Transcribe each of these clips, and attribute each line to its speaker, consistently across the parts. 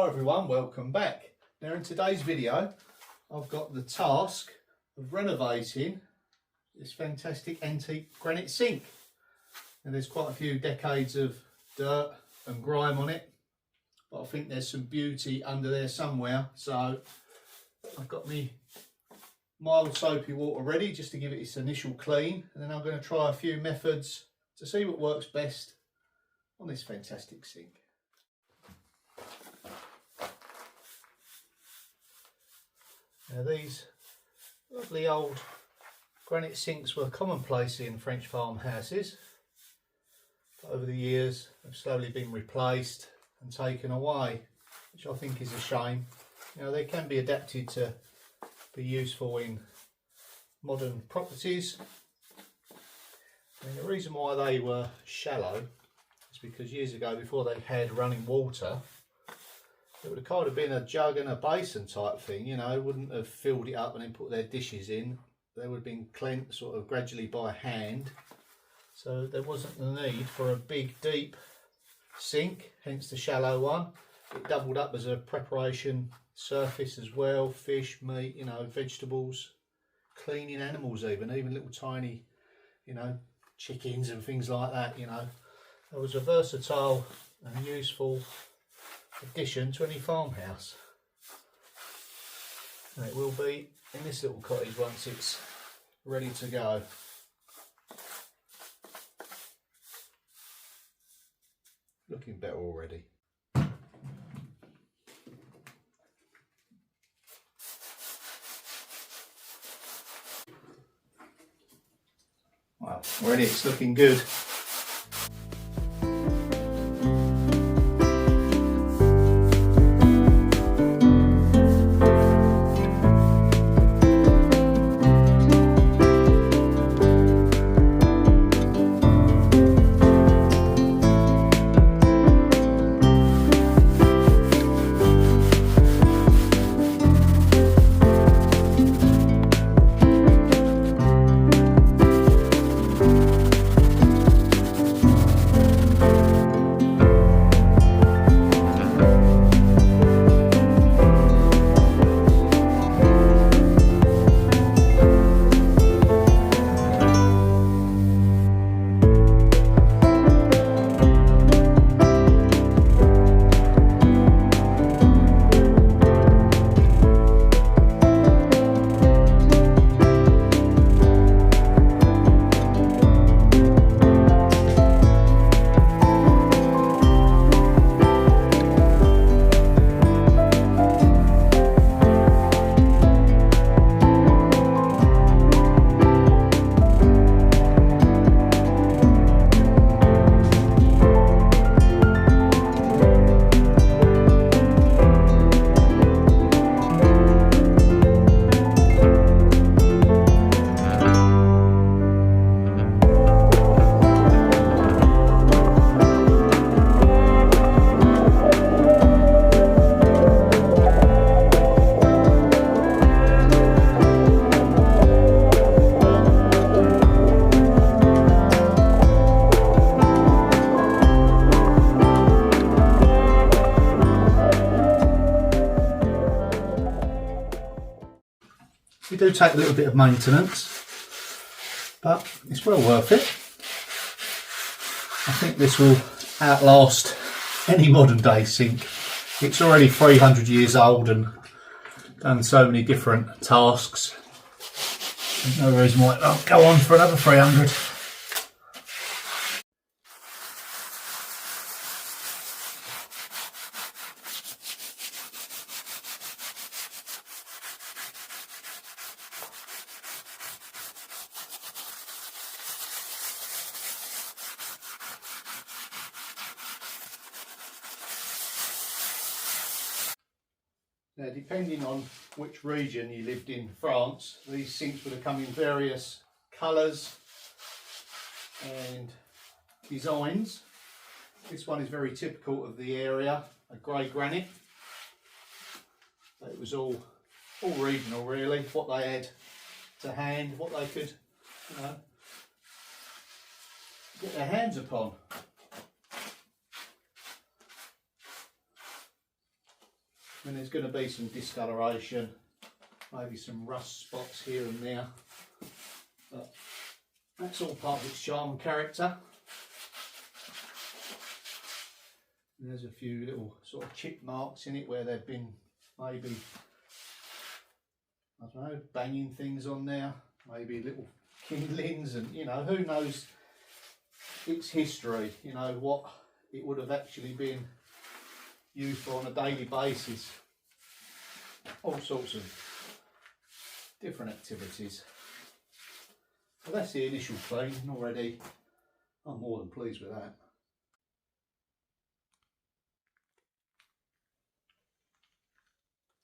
Speaker 1: everyone, welcome back. Now in today's video I've got the task of renovating this fantastic antique granite sink. And there's quite a few decades of dirt and grime on it, but I think there's some beauty under there somewhere. So I've got me mild soapy water ready just to give it its initial clean, and then I'm going to try a few methods to see what works best on this fantastic sink. Now these lovely old granite sinks were commonplace in French farmhouses, but over the years they've slowly been replaced and taken away, which I think is a shame. Now they can be adapted to be useful in modern properties. And the reason why they were shallow is because years ago, before they had running water, it would have kind of been a jug and a basin type thing, you know, wouldn't have filled it up and then put their dishes in. They would have been cleansed sort of gradually by hand. So there wasn't the need for a big deep sink, hence the shallow one. It doubled up as a preparation surface as well, fish, meat, you know, vegetables, cleaning animals even little tiny, you know, chickens and things like that, you know. It was a versatile and useful addition to any farmhouse, and it will be in this little cottage once it's ready to go. Looking better already. Well, already it's looking good. We do take a little bit of maintenance, but it's well worth it. I think this will outlast any modern day sink. It's already 300 years old and done so many different tasks. There's no reason why it won't go on for another 300. Now, depending on which region you lived in France, these sinks would have come in various colours and designs. This one is very typical of the area, a grey granite. It was all regional really, what they had to hand, what they could, you know, get their hands upon. And there's going to be some discoloration, maybe some rust spots here and there, but that's all part of its charm and character. And there's a few little sort of chip marks in it where they've been maybe, I don't know, banging things on there, maybe little kindlings, and you know, who knows its history, you know, what it would have actually been used for on a daily basis. All sorts of different activities. Well, that's the initial clean, and already I'm more than pleased with that.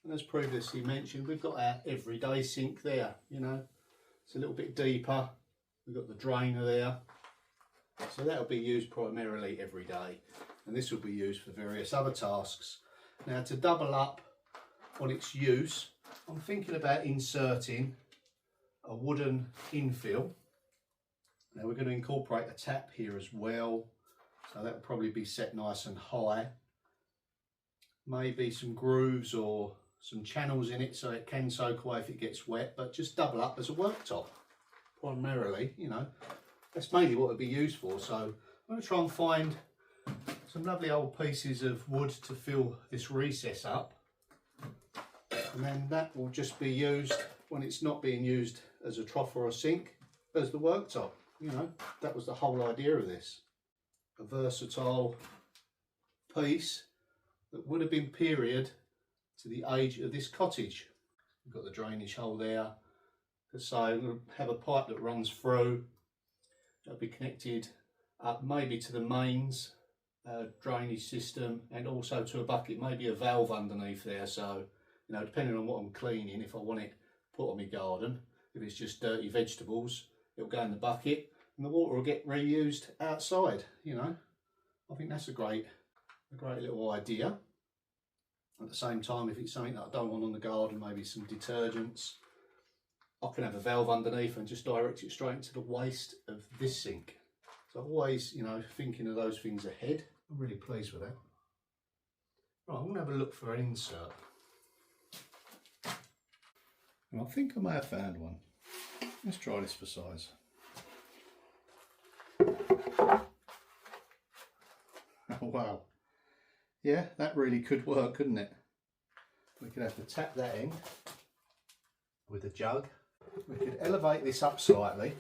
Speaker 1: And as previously mentioned, we've got our everyday sink there, you know, it's a little bit deeper. We've got the drainer there, so that'll be used primarily every day, and this will be used for various other tasks. Now, to double up on its use, I'm thinking about inserting a wooden infill. Now we're going to incorporate a tap here as well, so that will probably be set nice and high. Maybe some grooves or some channels in it so it can soak away if it gets wet, but just double up as a worktop primarily, you know. That's mainly what it'll be used for, so I'm going to try and find some lovely old pieces of wood to fill this recess up, and then that will just be used when it's not being used as a trough or a sink, as the worktop. You know, that was the whole idea of this. A versatile piece that would have been period to the age of this cottage. We've got the drainage hole there, so I'm going to have a pipe that runs through. That'll be connected up maybe to the mains drainage system, and also to a bucket, maybe a valve underneath there, so you know, depending on what I'm cleaning, if I want it put on my garden, if it's just dirty vegetables, it'll go in the bucket and the water will get reused outside. You know, I think that's a great little idea. At the same time, if it's something that I don't want on the garden, maybe some detergents, I can have a valve underneath and just direct it straight into the waste of this sink. So I'm always, you know, thinking of those things ahead. I'm really pleased with that. Right, I'm going to have a look for an insert. And I think I may have found one. Let's try this for size. Oh wow. Yeah, that really could work, couldn't it? We could have to tap that in with a jug. We could elevate this up slightly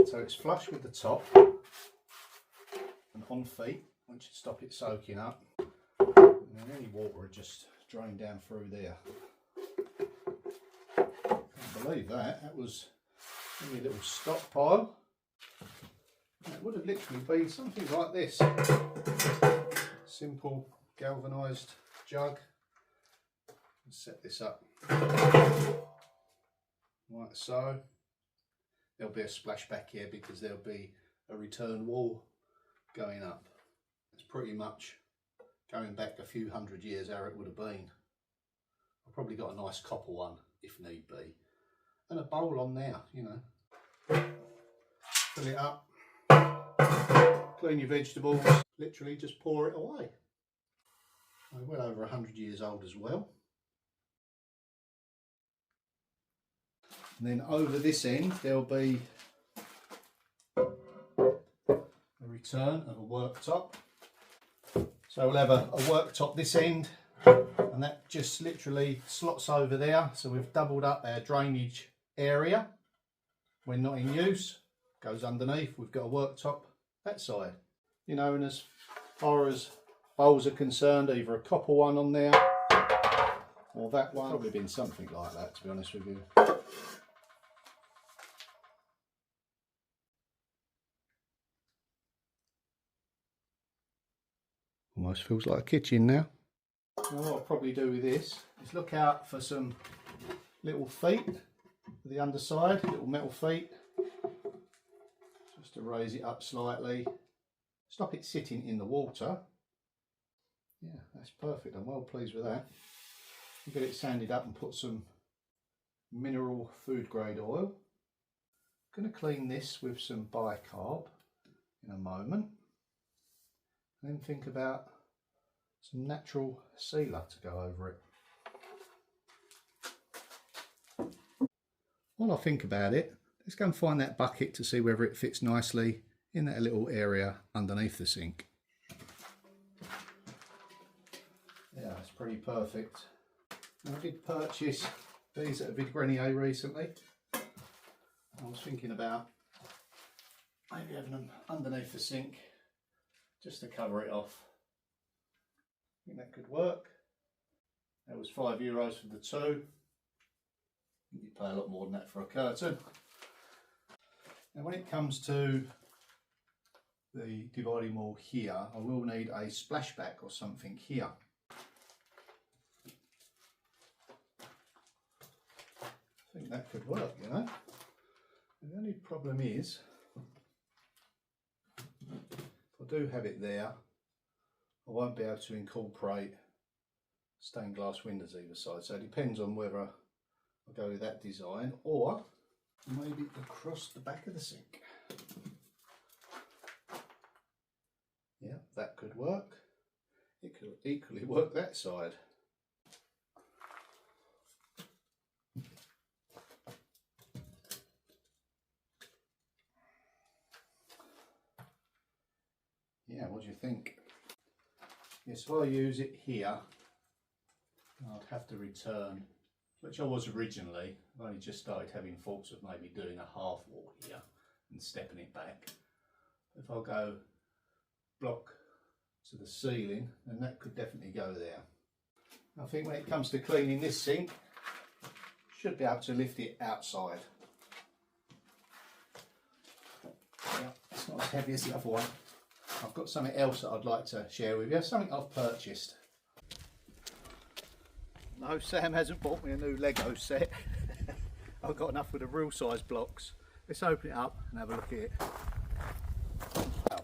Speaker 1: so it's flush with the top and on feet, which should stop it soaking up. And then any water would just drain down through there. Can't believe that. That was only a little stockpile. And it would have literally been something like this. Simple galvanised jug. Let's set this up like so. There'll be a splashback here because there'll be a return wall going up. It's pretty much going back a few hundred years how it would have been. I've probably got a nice copper one if need be, and a bowl on there, you know. Fill it up, clean your vegetables, literally just pour it away. Well over 100 years old as well. And then over this end there'll be a return of a worktop. So we'll have a worktop this end, and that just literally slots over there. So we've doubled up our drainage area when not in use. Goes underneath. We've got a worktop that side. You know, and as far as bowls are concerned, either a copper one on there or that one. Probably been something like that, to be honest with you. Almost feels like a kitchen now. Now what I'll probably do with this is look out for some little feet for the underside, little metal feet, just to raise it up slightly, stop it sitting in the water. Yeah, that's perfect. I'm well pleased with that. I'll get it sanded up and put some mineral food grade oil. I'm going to clean this with some bicarb in a moment. And then think about some natural sealer to go over it. while I think about it, let's go and find that bucket to see whether it fits nicely in that little area underneath the sink. Yeah, it's pretty perfect. Now, I did purchase these at a Granite recently. I was thinking about maybe having them underneath the sink just to cover it off. I think that could work. That was €5 for the two. You pay a lot more than that for a curtain. Now when it comes to the dividing wall here, I will need a splashback or something here. I think that could work, you know. The only problem is, if I do have it there, I won't be able to incorporate stained glass windows either side. So it depends on whether I go with that design or maybe across the back of the sink. Yeah, that could work. It could equally work that side. Yeah, what do you think? Yes, if I use it here, I'd have to return, which I was originally. I've only just started having thoughts of maybe doing a half wall here and stepping it back. If I go block to the ceiling, then that could definitely go there. I think when it comes to cleaning this sink, should be able to lift it outside. Yeah, it's not as heavy as the other one. I've got something else that I'd like to share with you, something I've purchased. No, Sam hasn't bought me a new Lego set. I've got enough with the real size blocks. Let's open it up and have a look at it. Oh.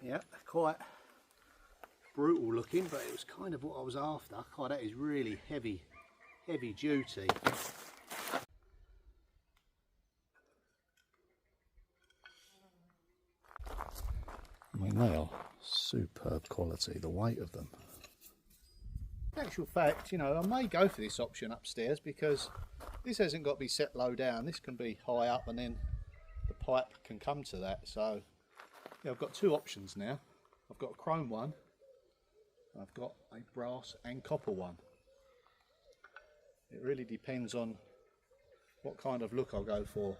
Speaker 1: Yeah, quite brutal looking, but it was kind of what I was after. God, that is really heavy duty. I mean, they are superb quality, the weight of them. In actual fact, you know, I may go for this option upstairs because this hasn't got to be set low down. This can be high up and then the pipe can come to that. So yeah, I've got two options now. I've got a chrome one, I've got a brass and copper one. It really depends on what kind of look I'll go for,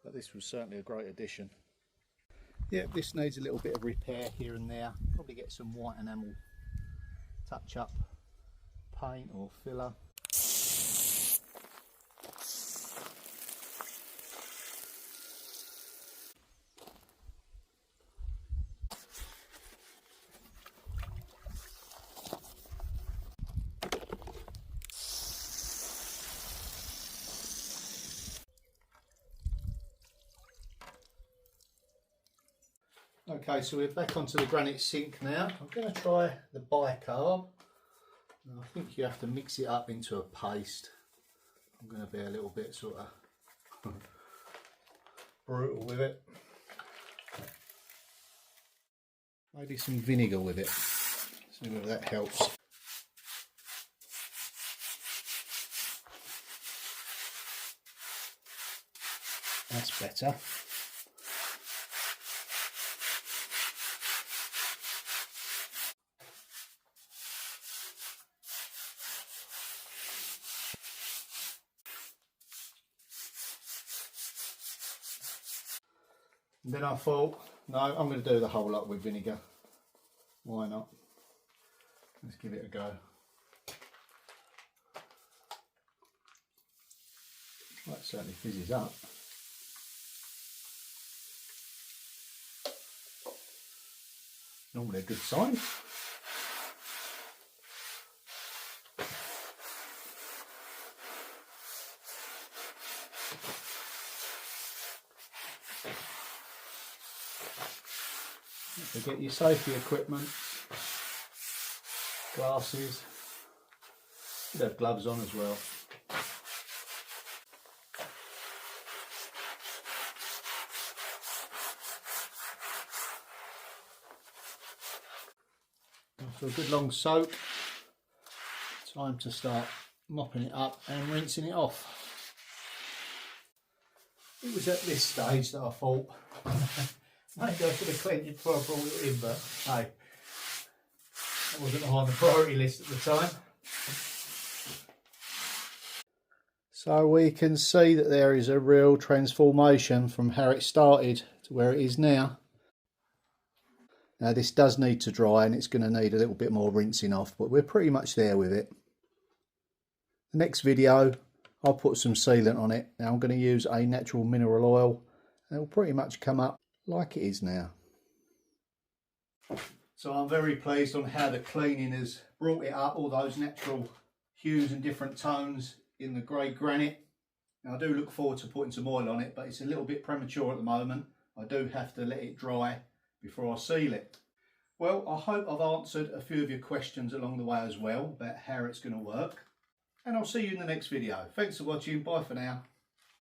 Speaker 1: but this was certainly a great addition. Yeah, this needs a little bit of repair here and there. Probably get some white enamel touch up paint or filler. Okay, so we're back onto the granite sink now. I'm going to try the bicarb. I think you have to mix it up into a paste. I'm going to be a little bit sort of brutal with it. Maybe some vinegar with it. See whether that helps. That's better. And then I thought, no, I'm going to do the whole lot with vinegar. Why not? Let's give it a go. Well, it certainly fizzes up. Normally a good sign. Don't forget your safety equipment, glasses, you should have gloves on as well. After a good long soak, time to start mopping it up and rinsing it off. It was at this stage that I thought maybe I should have cleaned it before I brought it in, but hey, that wasn't on the priority list at the time. So we can see that there is a real transformation from how it started to where it is now. Now this does need to dry and it's going to need a little bit more rinsing off, but we're pretty much there with it. The next video I'll put some sealant on it. Now I'm going to use a natural mineral oil and it will pretty much come up like it is now. So I'm very pleased on how the cleaning has brought it up, all those natural hues and different tones in the grey granite. Now I do look forward to putting some oil on it, but it's a little bit premature at the moment. I do have to let it dry before I seal it. Well, I hope I've answered a few of your questions along the way as well about how it's going to work. And I'll see you in the next video. Thanks for watching. Bye for now.